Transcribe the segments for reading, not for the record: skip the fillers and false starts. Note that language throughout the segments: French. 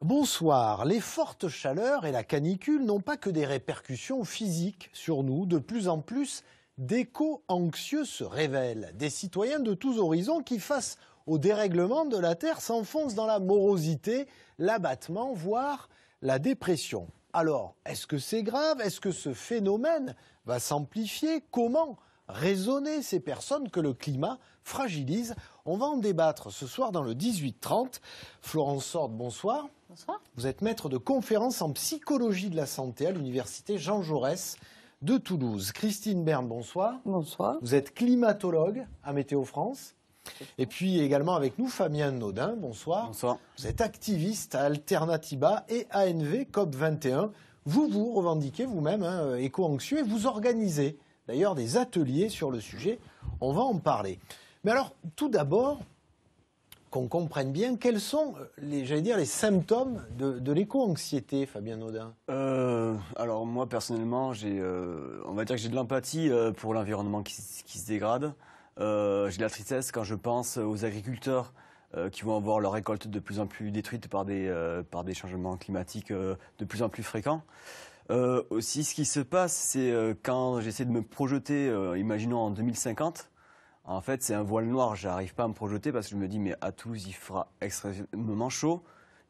Bonsoir. Les fortes chaleurs et la canicule n'ont pas que des répercussions physiques sur nous. De plus en plus d'éco-anxieux se révèlent. Des citoyens de tous horizons qui, face au dérèglement de la Terre, s'enfoncent dans la morosité, l'abattement, voire la dépression. Alors, est-ce que c'est grave? Est-ce que ce phénomène va s'amplifier? Comment raisonner ces personnes que le climat fragilise? On va en débattre ce soir dans le 18-30. Florence Sorde, bonsoir. Bonsoir. Vous êtes maître de conférences en psychologie de la santé à l'université Jean Jaurès de Toulouse. Christine Bern, bonsoir. Bonsoir. Vous êtes climatologue à Météo France. Et puis également avec nous, Fabien Naudin, bonsoir. Bonsoir. Vous êtes activiste à Alternativa et ANV COP21. Vous revendiquez vous-même éco-anxieux et vous organisez d'ailleurs des ateliers sur le sujet. On va en parler. Mais alors, tout d'abord, qu'on comprenne bien, quels sont les symptômes de l'éco-anxiété, Fabien Naudin? Alors moi, personnellement, on va dire que j'ai de l'empathie pour l'environnement qui se dégrade. J'ai de la tristesse quand je pense aux agriculteurs qui vont avoir leur récolte de plus en plus détruite par des changements climatiques de plus en plus fréquents. Aussi, ce qui se passe, c'est quand j'essaie de me projeter, imaginons en 2050, en fait, c'est un voile noir. J'arrive pas à me projeter parce que je me dis, mais à Toulouse, il fera extrêmement chaud.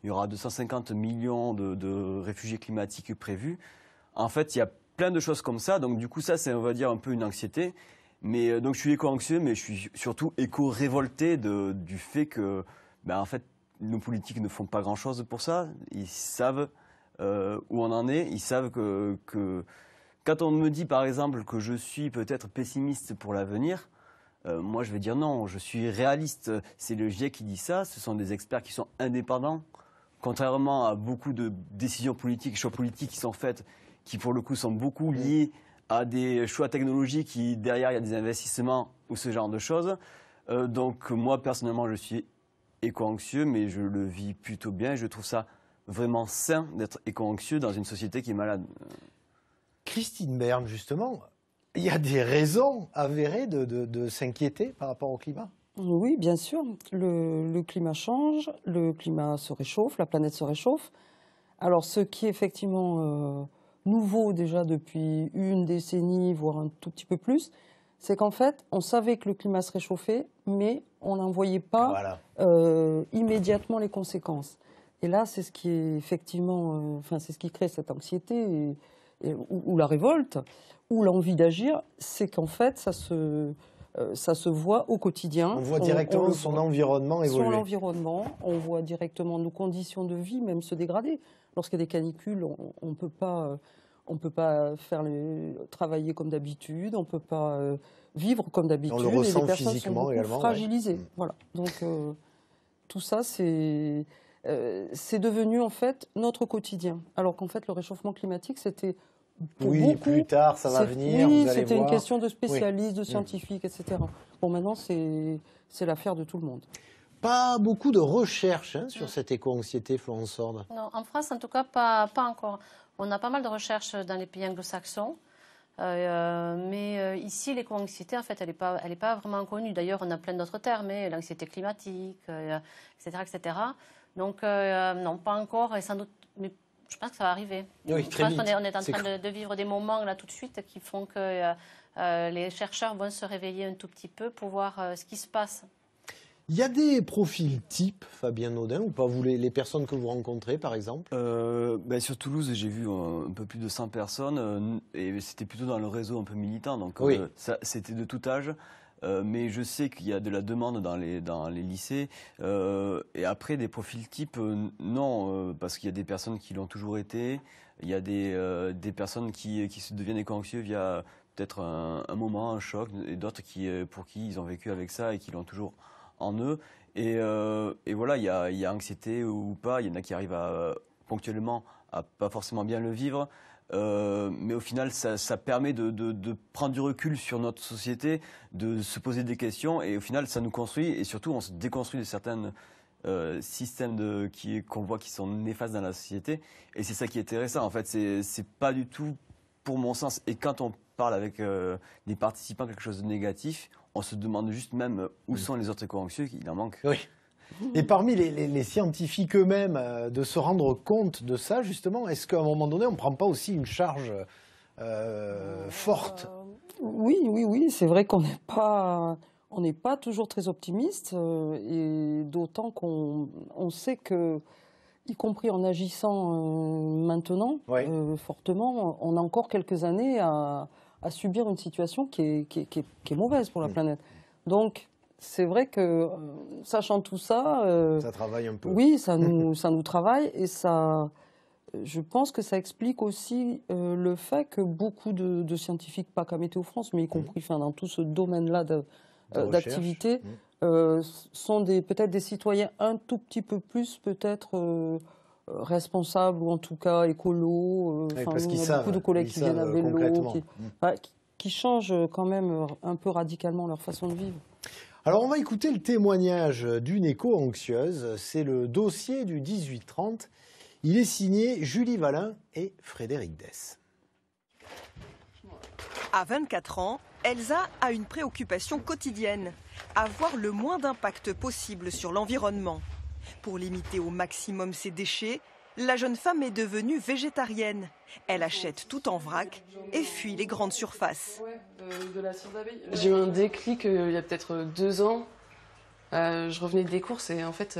Il y aura 250 millions de réfugiés climatiques prévus. En fait, il y a plein de choses comme ça. Donc, du coup, ça, c'est, on va dire, un peu une anxiété. Mais donc, je suis éco-anxieux, mais je suis surtout éco-révolté du fait que, en fait, nos politiques ne font pas grand-chose pour ça. Ils savent où on en est. Ils savent que quand on me dit, par exemple, que je suis peut-être pessimiste pour l'avenir, moi, je vais dire non, je suis réaliste. C'est le GIEC qui dit ça. Ce sont des experts qui sont indépendants. Contrairement à beaucoup de décisions politiques, choix politiques qui sont faites, qui pour le coup sont beaucoup liés à des choix technologiques qui, derrière, il y a des investissements ou ce genre de choses. Donc, moi, personnellement, je suis éco-anxieux, mais je le vis plutôt bien. Je trouve ça vraiment sain d'être éco-anxieux dans une société qui est malade. Christine Bern, justement, il y a des raisons avérées de s'inquiéter par rapport au climat? Oui, bien sûr. Le climat change, le climat se réchauffe, la planète se réchauffe. Alors, ce qui est effectivement nouveau déjà depuis une décennie, voire un tout petit peu plus, c'est qu'en fait, on savait que le climat se réchauffait, mais on n'en voyait pas immédiatement les conséquences. Et là, c'est ce qui est effectivement, c'est ce qui crée cette anxiété ou la révolte, ou l'envie d'agir, c'est qu'en fait, ça se voit au quotidien. On voit directement son environnement évoluer. Son environnement, on voit directement nos conditions de vie même se dégrader. Lorsqu'il y a des canicules, on ne peut pas travailler comme d'habitude, on ne peut pas vivre comme d'habitude. On le ressent et les personnes physiquement sont également. fragilisées. Ouais. Voilà. Donc tout ça, c'est devenu en fait notre quotidien. Alors qu'en fait, le réchauffement climatique, c'était pour beaucoup, plus tard, ça va venir. Oui, vous allez c'était voir. une question de spécialistes, de scientifiques, etc. Bon, maintenant, c'est l'affaire de tout le monde. Pas beaucoup de recherches sur cette éco-anxiété, Florence Sorde. Non, en France, en tout cas, pas encore. On a pas mal de recherches dans les pays anglo-saxons. Mais ici, l'éco-anxiété, en fait, elle est pas vraiment connue. D'ailleurs, on a plein d'autres termes, l'anxiété climatique, etc., etc. Donc, non, pas encore, et sans doute, mais je pense que ça va arriver. Oui, je pense vite. qu'on est en train de vivre des moments là tout de suite qui font que les chercheurs vont se réveiller un tout petit peu pour voir ce qui se passe. Il y a des profils types, Fabien Naudin, ou pas, vous, les personnes que vous rencontrez, par exemple? Sur Toulouse, j'ai vu un peu plus de 100 personnes, et c'était plutôt dans le réseau un peu militant, donc c'était de tout âge. Mais je sais qu'il y a de la demande dans les lycées. Et après, des profils types, non, parce qu'il y a des personnes qui l'ont toujours été. Il y a des personnes qui se deviennent éco-anxieux via peut-être un moment, un choc, et d'autres pour qui ils ont vécu avec ça et qui l'ont toujours en eux. Et voilà, il y a anxiété ou pas. Il y en a qui arrivent ponctuellement à pas forcément bien le vivre. Mais au final, ça permet de prendre du recul sur notre société, de se poser des questions, et au final, ça nous construit, et surtout, on se déconstruit de certains systèmes qu'on voit qui sont néfastes dans la société, et c'est ça qui est intéressant. En fait, c'est pas du tout, pour mon sens, et quand on parle avec des participants quelque chose de négatif, on se demande juste même où sont les autres éco-anxieux, il en manque. Oui. Et parmi les scientifiques eux-mêmes, de se rendre compte de ça, justement, est-ce qu'à un moment donné, on ne prend pas aussi une charge forte? Oui, c'est vrai qu'on n'est pas toujours très optimiste, et d'autant qu'on sait que, y compris en agissant maintenant, Ouais. fortement, on a encore quelques années à subir une situation qui est mauvaise pour la planète. Donc, c'est vrai que, sachant tout ça, Ça travaille un peu. oui, ça nous travaille, et ça, je pense que ça explique aussi le fait que beaucoup de scientifiques, pas qu'à Météo France, mais y compris dans tout ce domaine-là d'activité, sont peut-être des citoyens un tout petit peu plus peut-être responsables, ou en tout cas écolos. Parce qu'ils il y a savent, beaucoup de collègues ils qui viennent à savent vélo, concrètement. qui changent quand même un peu radicalement leur façon de vivre. Alors, on va écouter le témoignage d'une éco-anxieuse. C'est le dossier du 18-30. Il est signé Julie Valin et Frédéric Dess. À 24 ans, Elsa a une préoccupation quotidienne, avoir le moins d'impact possible sur l'environnement. Pour limiter au maximum ses déchets, la jeune femme est devenue végétarienne. Elle achète tout en vrac et fuit les grandes surfaces. J'ai eu un déclic il y a peut-être 2 ans. Je revenais des courses et en fait,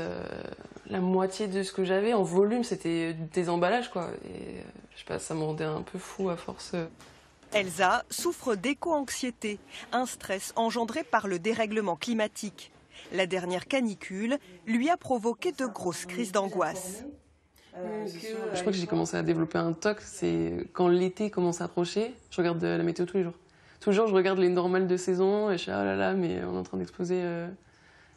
la moitié de ce que j'avais en volume, c'était des emballages, quoi. Et je sais pas, ça me rendait un peu fou à force. Elsa souffre d'éco-anxiété, un stress engendré par le dérèglement climatique. La dernière canicule lui a provoqué de grosses crises d'angoisse. Je crois que j'ai commencé à développer un TOC, c'est quand l'été commence à approcher, je regarde la météo tous les jours. Tous les jours, je regarde les normales de saison et je suis ah là là, mais on est en train d'exploser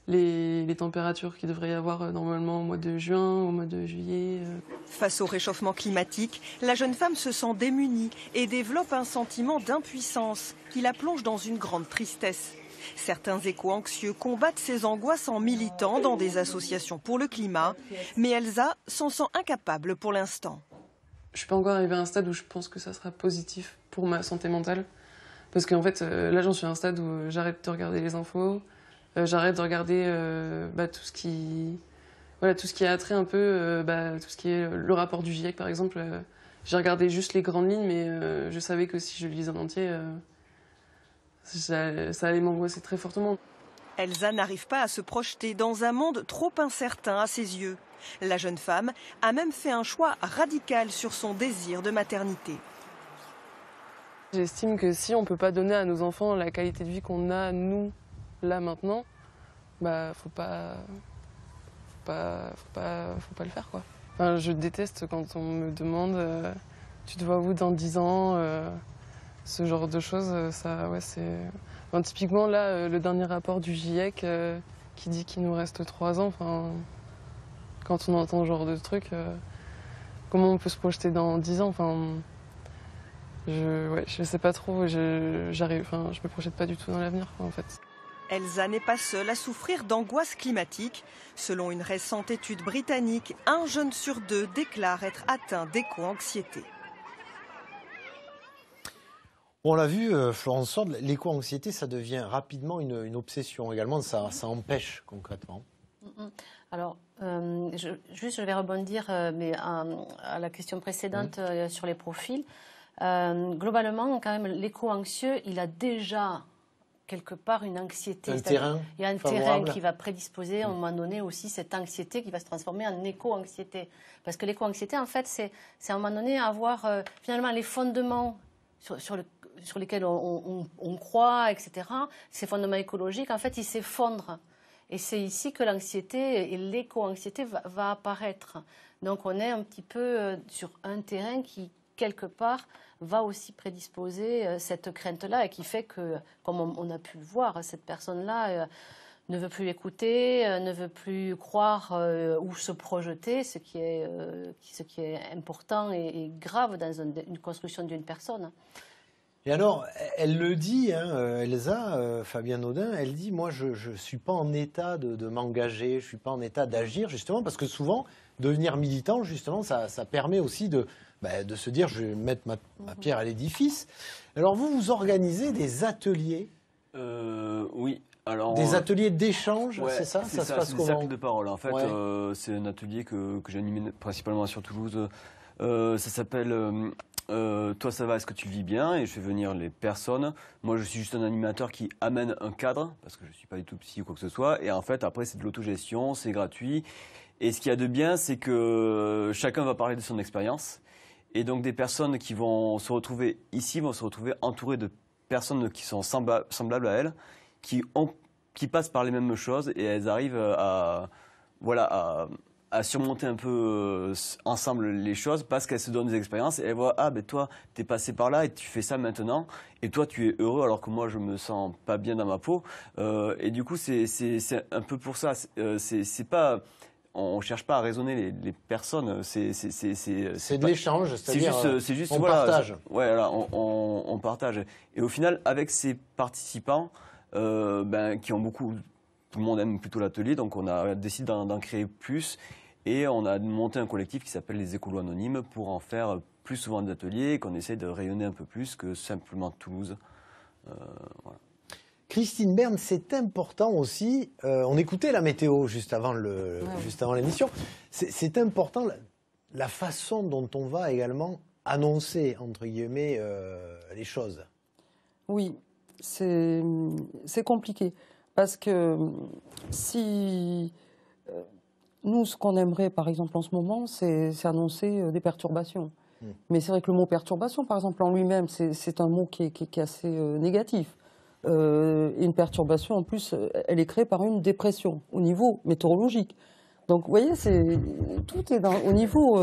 les températures qu'il devrait y avoir normalement au mois de juin, au mois de juillet. Face au réchauffement climatique, la jeune femme se sent démunie et développe un sentiment d'impuissance qui la plonge dans une grande tristesse. Certains éco-anxieux combattent ces angoisses en militant dans des associations pour le climat, mais Elsa s'en sent incapable pour l'instant. Je suis pas encore arrivée à un stade où je pense que ça sera positif pour ma santé mentale. Parce qu'en fait, là, j'en suis à un stade où j'arrête de regarder les infos, j'arrête de regarder tout ce qui a trait un peu, tout ce qui est le rapport du GIEC, par exemple. J'ai regardé juste les grandes lignes, mais je savais que si je le lisais en entier, ça allait m'angoisser très fortement. Elsa n'arrive pas à se projeter dans un monde trop incertain à ses yeux. La jeune femme a même fait un choix radical sur son désir de maternité. J'estime que si on ne peut pas donner à nos enfants la qualité de vie qu'on a, nous, là, maintenant, faut pas le faire, quoi. Enfin, je déteste quand on me demande tu te vois où dans 10 ans ce genre de choses, ça, ouais, c'est... Enfin, typiquement, là, le dernier rapport du GIEC qui dit qu'il nous reste 3 ans, enfin, quand on entend ce genre de truc, comment on peut se projeter dans 10 ans, enfin... Je sais pas trop, je me projette pas du tout dans l'avenir, en fait. Elsa n'est pas seule à souffrir d'angoisse climatique. Selon une récente étude britannique, 1 jeune sur 2 déclare être atteint d'éco-anxiété. On l'a vu, Florence Sord, l'éco-anxiété, ça devient rapidement une obsession également, ça empêche concrètement. Alors, je vais rebondir mais à la question précédente sur les profils. Globalement, quand même, l'éco-anxieux, il a déjà quelque part une anxiété. Il y a un terrain qui va prédisposer à un moment donné aussi cette anxiété qui va se transformer en éco-anxiété. Parce que l'éco-anxiété, en fait, c'est à un moment donné avoir finalement les fondements sur lesquels on croit, etc. Ces fondements écologiques, en fait, ils s'effondrent. Et c'est ici que l'anxiété et l'éco-anxiété va apparaître. Donc on est un petit peu sur un terrain qui, quelque part, va aussi prédisposer cette crainte-là et qui fait que, comme on a pu le voir, cette personne-là ne veut plus écouter, ne veut plus croire ou se projeter, ce qui est important et grave dans une construction d'une personne. Et alors, elle le dit, Elsa, Fabienne Audin, elle dit, moi, je ne suis pas en état de m'engager, je ne suis pas en état d'agir, justement, parce que souvent, devenir militant, justement, ça permet aussi de se dire, je vais mettre ma pierre à l'édifice. Alors, vous organisez des ateliers. Oui. Alors, Des ateliers d'échange, ouais, c'est ça? Ça se passe c'est des comment? cercles de parole. En fait, Ouais. c'est un atelier que j'ai animé principalement sur Toulouse. Ça s'appelle Toi ça va, est-ce que tu le vis bien? Et je fais venir les personnes. Moi, je suis juste un animateur qui amène un cadre, parce que je ne suis pas du tout psy ou quoi que ce soit. Et en fait, après, c'est de l'autogestion, c'est gratuit. Et ce qu'il y a de bien, c'est que chacun va parler de son expérience. Et donc, des personnes qui vont se retrouver ici vont se retrouver entourées de personnes qui sont semblables à elles, qui passent par les mêmes choses, et elles arrivent à surmonter un peu ensemble les choses parce qu'elles se donnent des expériences et elles voient, ah ben toi t'es passé par là et tu fais ça maintenant et toi tu es heureux alors que moi je me sens pas bien dans ma peau, et du coup c'est un peu pour ça, c'est pas, on cherche pas à raisonner les personnes, c'est de l'échange, c'est-à-dire c'est juste on voilà, partage. Ouais, voilà, on partage. Et au final, avec ces participants, qui ont beaucoup, tout le monde aime plutôt l'atelier, donc on a décidé d'en créer plus. Et on a monté un collectif qui s'appelle les Écolos Anonymes pour en faire plus souvent des ateliers et qu'on essaie de rayonner un peu plus que simplement Toulouse. Voilà. Christine Bern, c'est important aussi. On écoutait la météo juste avant l'émission. C'est important la façon dont on va également annoncer, entre guillemets, les choses. Oui, c'est compliqué. Parce que si... nous, ce qu'on aimerait, par exemple, en ce moment, c'est annoncer des perturbations. Mais c'est vrai que le mot perturbation, par exemple, en lui-même, c'est un mot qui est assez négatif. Une perturbation, en plus, elle est créée par une dépression au niveau météorologique. Donc, vous voyez, tout est au niveau...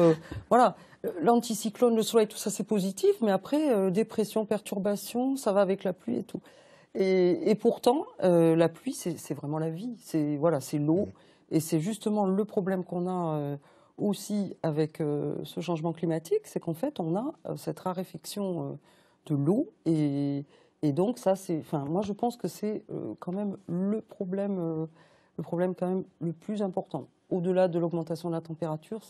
voilà, l'anticyclone, le soleil, tout ça, c'est positif. Mais après, dépression, perturbation, ça va avec la pluie et tout. Et pourtant, la pluie, c'est vraiment la vie. C'est l'eau. Et c'est justement le problème qu'on a aussi avec ce changement climatique, c'est qu'en fait, on a cette raréfaction de l'eau. Et donc, ça, moi, je pense que c'est quand même le problème quand même le plus important. Au-delà de l'augmentation de la température,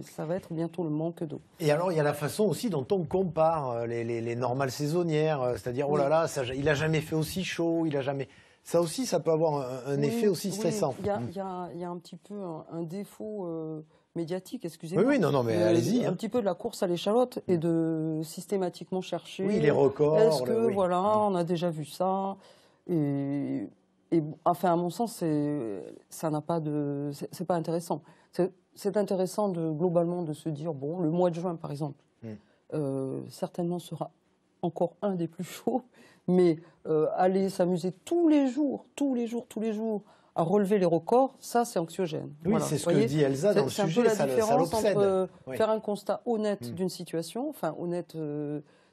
ça va être bientôt le manque d'eau. Et alors, il y a la façon aussi dont on compare les normales saisonnières, c'est-à-dire, oh là là, il n'a jamais fait aussi chaud, il a jamais... Ça aussi, ça peut avoir un effet aussi stressant. Il y a un petit peu un défaut médiatique, excusez-moi. Oui, non, mais allez-y. Un petit peu de la course à l'échalote et de systématiquement chercher... Oui, les records. Est-ce que, on a déjà vu ça? Et enfin, à mon sens, ça n'a pas de... C'est pas intéressant. C'est intéressant globalement de se dire, bon, le mois de juin, par exemple, certainement sera encore un des plus chauds, mais aller s'amuser tous les jours, à relever les records, ça, c'est anxiogène. Oui, c'est ce que dit Elsa dans le sujet, ça l'obsède. C'est un peu la différence entre faire un constat honnête d'une situation, enfin honnête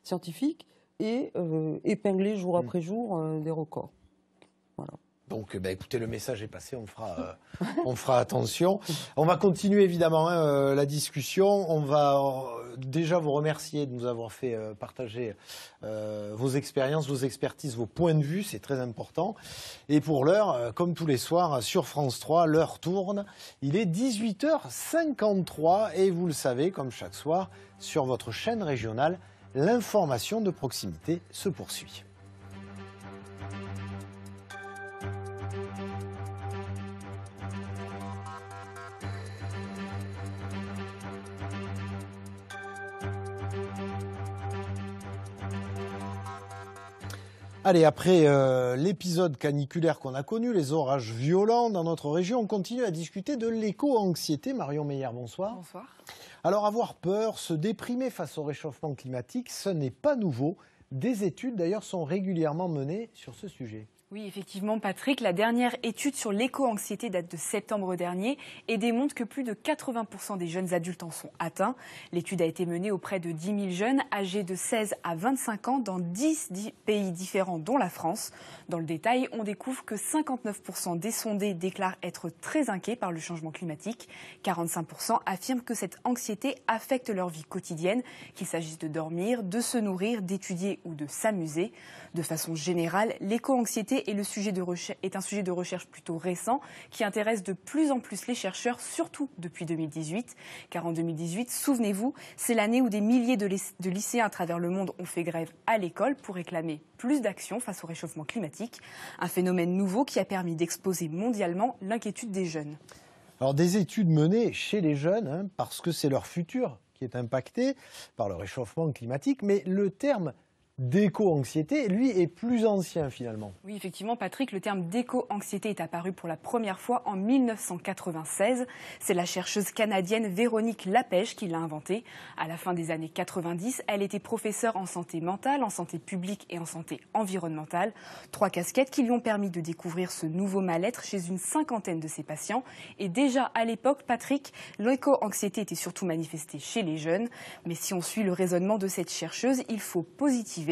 scientifique, et épingler jour après jour des records. Voilà. Donc, écoutez, le message est passé, on fera attention. On va continuer évidemment la discussion. On va déjà vous remercier de nous avoir fait partager vos expériences, vos expertises, vos points de vue, c'est très important. Et pour l'heure, comme tous les soirs sur France 3, l'heure tourne. Il est 18h53 et vous le savez, comme chaque soir, sur votre chaîne régionale, l'information de proximité se poursuit. Allez, après l'épisode caniculaire qu'on a connu, les orages violents dans notre région, on continue à discuter de l'éco-anxiété. Marion Meyer, bonsoir. Bonsoir. Alors, avoir peur, se déprimer face au réchauffement climatique, ce n'est pas nouveau. Des études, d'ailleurs, sont régulièrement menées sur ce sujet. Oui, effectivement, Patrick, la dernière étude sur l'éco-anxiété date de septembre dernier et démontre que plus de 80% des jeunes adultes en sont atteints. L'étude a été menée auprès de 10 000 jeunes âgés de 16 à 25 ans dans 10 pays différents, dont la France. Dans le détail, on découvre que 59% des sondés déclarent être très inquiets par le changement climatique. 45% affirment que cette anxiété affecte leur vie quotidienne, qu'il s'agisse de dormir, de se nourrir, d'étudier ou de s'amuser. De façon générale, l'éco-anxiété l'éco-anxiété est un sujet de recherche plutôt récent qui intéresse de plus en plus les chercheurs, surtout depuis 2018. Car en 2018, souvenez-vous, c'est l'année où des milliers de lycéens à travers le monde ont fait grève à l'école pour réclamer plus d'action face au réchauffement climatique. Un phénomène nouveau qui a permis d'exposer mondialement l'inquiétude des jeunes. Alors des études menées chez les jeunes, hein, parce que c'est leur futur qui est impacté par le réchauffement climatique, mais le terme d'éco-anxiété, lui, est plus ancien finalement. Oui, effectivement, Patrick, le terme d'éco-anxiété est apparu pour la première fois en 1996. C'est la chercheuse canadienne Véronique Lapège qui l'a inventé. À la fin des années 90, elle était professeure en santé mentale, en santé publique et en santé environnementale. 3 casquettes qui lui ont permis de découvrir ce nouveau mal-être chez une 50aine de ses patients. Et déjà à l'époque, Patrick, l'éco-anxiété était surtout manifestée chez les jeunes. Mais si on suit le raisonnement de cette chercheuse, il faut positiver.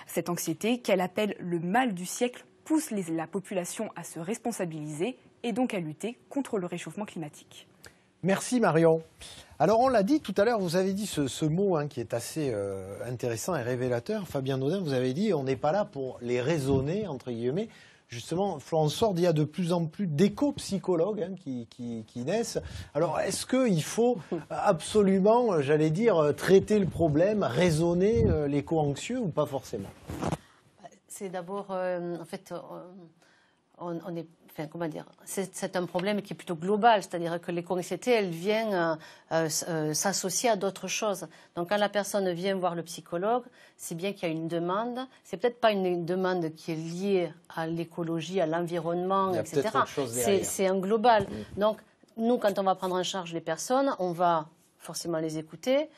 Cette anxiété, qu'elle appelle le mal du siècle, pousse la population à se responsabiliser et donc à lutter contre le réchauffement climatique. Merci Marion. Alors on l'a dit tout à l'heure, vous avez dit ce mot hein, qui est assez intéressant et révélateur. Fabien Naudin, vous avez dit on n'est pas là pour les raisonner, entre guillemets. Justement, Florence Sorde, il y a de plus en plus d'éco-psychologues hein, qui naissent. Alors, est-ce qu'il faut absolument, j'allais dire, traiter le problème, raisonner l'éco-anxieux ou pas forcément? C'est d'abord, en fait, on est, enfin, comment dire, c'est un problème qui est plutôt global, c'est-à-dire que l'éco-anxiété, elle vient s'associer à d'autres choses. Donc, quand la personne vient voir le psychologue, c'est bien qu'il y a une demande. C'est peut-être pas une demande qui est liée à l'écologie, à l'environnement, etc. C'est un global. Donc, nous, quand on va prendre en charge les personnes, on va forcément les écouter.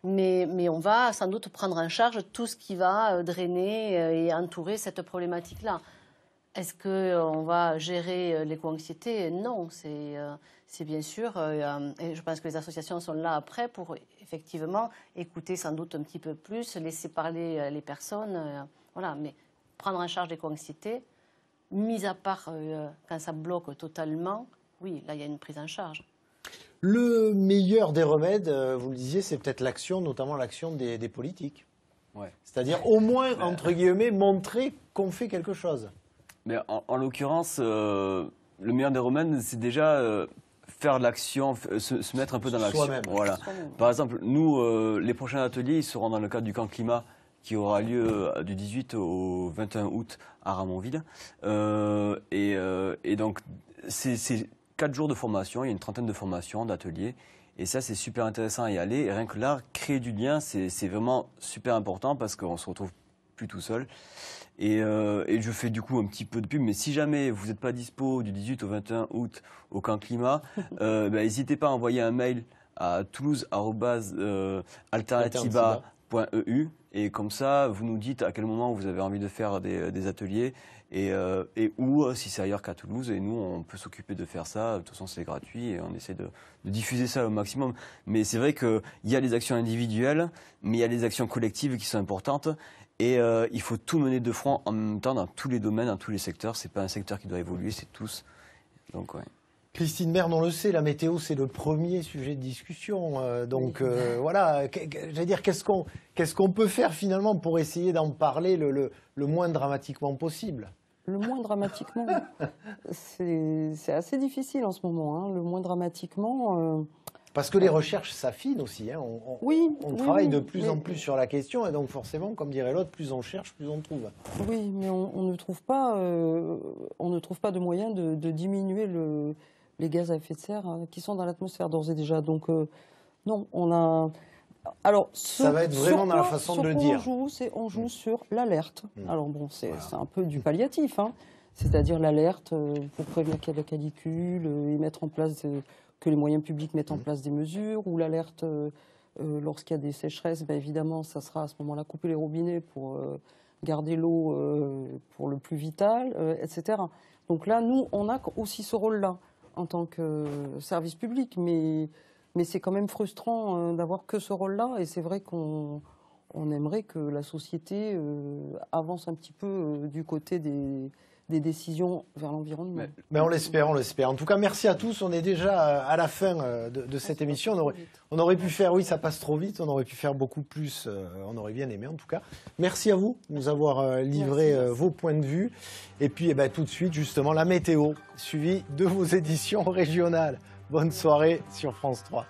Mais on va sans doute prendre en charge tout ce qui va drainer et entourer cette problématique-là. Est-ce qu'on va gérer l'éco-anxiété? Non, c'est bien sûr, et je pense que les associations sont là après pour effectivement écouter sans doute un petit peu plus, laisser parler les personnes, voilà. Mais prendre en charge l'éco-anxiété, mis à part quand ça bloque totalement, oui, là il y a une prise en charge. Le meilleur des remèdes, vous le disiez, c'est peut-être l'action, notamment l'action des politiques. Ouais. C'est-à-dire au moins, entre guillemets, montrer qu'on fait quelque chose. Mais en l'occurrence, le meilleur des remèdes, c'est déjà faire de l'action, se mettre un peu dans l'action. Voilà. Par exemple, nous, les prochains ateliers, ils seront dans le cadre du camp climat qui aura lieu du 18 au 21 août à Ramonville. Et donc, c'est 4 jours de formation, il y a une trentaine de formations, d'ateliers. Et ça, c'est super intéressant à y aller. Et rien que là, créer du lien, c'est vraiment super important parce qu'on se retrouve plus tout seul. Et je fais du coup un petit peu de pub, mais si jamais vous n'êtes pas dispo du 18 au 21 août au camp climat, n'hésitez pas à envoyer un mail à toulouse@alternativa.eu et comme ça, vous nous dites à quel moment vous avez envie de faire des ateliers et où, si c'est ailleurs qu'à Toulouse, et nous, on peut s'occuper de faire ça. De toute façon, c'est gratuit et on essaie de diffuser ça au maximum. Mais c'est vrai qu'il y a les actions individuelles, mais il y a les actions collectives qui sont importantes. Et il faut tout mener de front en même temps dans tous les domaines, dans tous les secteurs. C'est pas un secteur qui doit évoluer, c'est tous. Donc, ouais. Christine Berne, on le sait, la météo, c'est le premier sujet de discussion. Voilà, j'allais dire, qu'est-ce qu'on peut faire finalement pour essayer d'en parler le moins dramatiquement possible? Le moins dramatiquement, c'est assez difficile en ce moment. Hein. Le moins dramatiquement... Parce que les recherches s'affinent aussi. Hein. On travaille de plus en plus sur la question et donc forcément, comme dirait l'autre, plus on cherche, plus on trouve. Oui, mais on ne trouve pas de moyen de diminuer les gaz à effet de serre qui sont dans l'atmosphère d'ores et déjà. Donc non, on a... Alors, ça va être vraiment dans la façon de le dire. On joue sur l'alerte. Alors bon, c'est un peu du palliatif, hein. C'est-à-dire l'alerte pour prévenir qu'il y a de la canicule et mettre en place... que les moyens publics mettent en place des mesures, ou l'alerte lorsqu'il y a des sécheresses, évidemment, ça sera à ce moment-là couper les robinets pour garder l'eau pour le plus vital, etc. Donc là, nous, on a aussi ce rôle-là en tant que service public, mais c'est quand même frustrant d'avoir que ce rôle-là, et c'est vrai qu'on aimerait que la société avance un petit peu du côté des décisions vers l'environnement. Mais on l'espère, on l'espère. En tout cas, merci à tous. On est déjà à la fin de cette émission. On aurait pu faire, oui, ça passe trop vite, on aurait pu faire beaucoup plus, on aurait bien aimé en tout cas. Merci à vous de nous avoir livré vos points de vue. Et puis tout de suite, justement, la météo, suivie de vos éditions régionales. Bonne soirée sur France 3.